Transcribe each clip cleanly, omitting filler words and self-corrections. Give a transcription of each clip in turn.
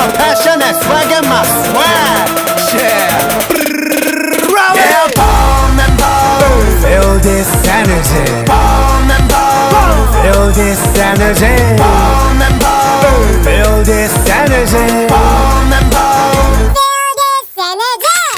my passion and swag and my swag. Yeah. Yeah, bomb and bomb. Feel this energy. Bomb and bomb. Feel this energy. Bomb and bomb. Feel this energy. Bomb and bomb.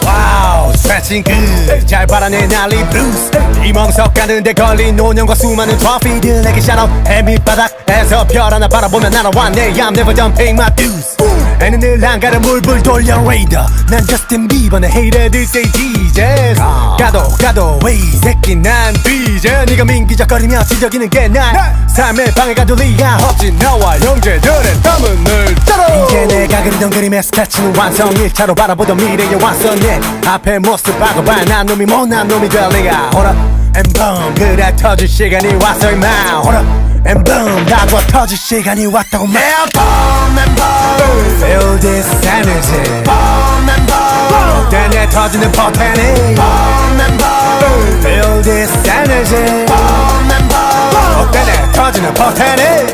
와우, 스트레칭 good. 잘 바라내 난리 블루스. 이멍석 가는데 걸린 노년과 수많은 트로피들 내게 샤웃 해밑바닥에서 별 하나 바라보면 날아왔네. I'm never done paying my dues. 애는 늘 한가를 물불 돌려 레이더. 난 저스틴 비버 내 헤이터들 say Jesus. 가도 왜 이 새끼 난 뒤져. 네가 민기적거리며 지저귀는 게 난 삶의 방해가 될 리가 없지. 나와 형제들의 땀은 늘 따라. 이제 내가 그리던 그림의 스케치는 완성. 1차로 바라보던 미래의 완성해. 앞에 모습 바꿔봐. 난 놈이 못난 놈이 될 리가. Hold up and boom. 그래 터질 시간이 왔어 임마. Hold up and boom. 나도 터질 시간이 왔다고 말. Yeah, bomb and bomb. Feel this energy. Bomb and bomb. 어때 터지는 포텐이. Bomb and bomb. Feel this energy. Bomb and bomb. 어때 터지는 포텐이.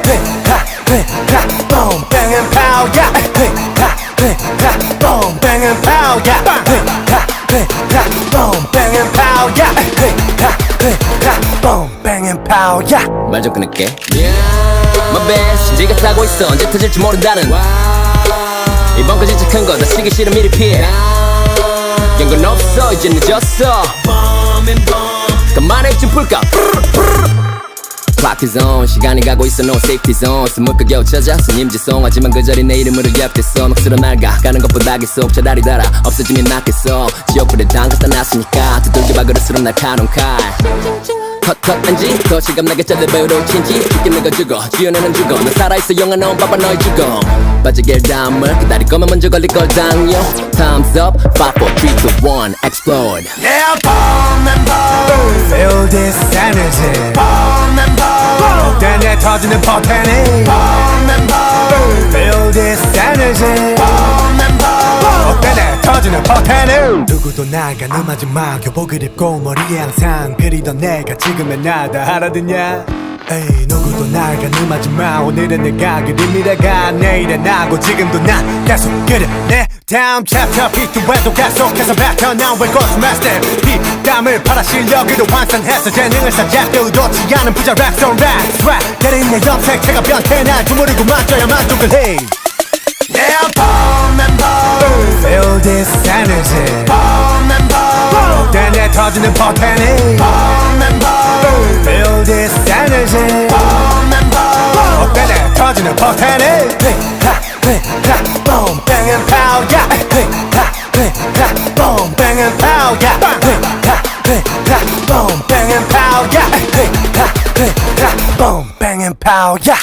Boom, bang and pow, yeah. Boom, bang and pow, yeah. Boom, bang and pow, yeah. Boom, bang and pow, yeah. 말 좀 끊을게. My best 네가 타고 있어 언제 터질지 모른다는 이번 거 진짜 큰거 다치기 싫어 미리 피해 연건 없어 이제 늦었어 가만히 좀 풀까 Clock is on 시간이 가고 있어 no safety zone 스물까 겨우 찾아 손님지송 하지만 그 자리 내 이름으로 랩됐어 넋으로 날가 가는 것보다 계속 차라리 달아 없어지면 낫겠어 지옥불에 담갔다 놨으니까 두들겨봐 그럴수록 날카로운 칼 컷 안지 더 실감나게 잘려버려 친지 죽긴 내가 죽어 지어내는 죽어 난 살아있어 영화 넣은 바빠 너의 죽어 빠지길 다음을 기다릴 거면 먼저 걸릴 걸 당겨 Time's up 5, 4, 3, 2, 1 explode Yeah, bomb and bomb. Feel this energy. Bomb and bomb. 어때 내 터지는 포텐이. Bomb and bomb. Feel this energy. Bomb and bomb. 어때 내 터지는 포텐이. 누구도 나가 음하지 마 교복을 입고 머리에 항상 그리던 내가 지금의 나다 알아듣냐. 에이 누구도 나가 음하지 마 오늘은 내가 그린 미래가 내일은 나고 지금도 난 계속 그려 내 다음 챕터 비트에도 계속해서 뱉어 난 왜 고스마스터 피땀을 팔아 실력으로 완성해서 재능을 쌓자 의도치 않은 부자 랩송 랩 때린 내 염색체가 변태 날 주무르고 만져야 만족을 해 Yeah, bomb and bomb. Feel this energy. Bomb and bomb. 어때 내 터지는 포텐이. Bomb and bomb. Feel this energy. Bomb and bomb. 어때 내 터지는 포텐이. Boom, bang and pow, yeah. Boom, bang and pow, yeah. Boom, bang and pow, yeah. Boom, bang and pow, yeah.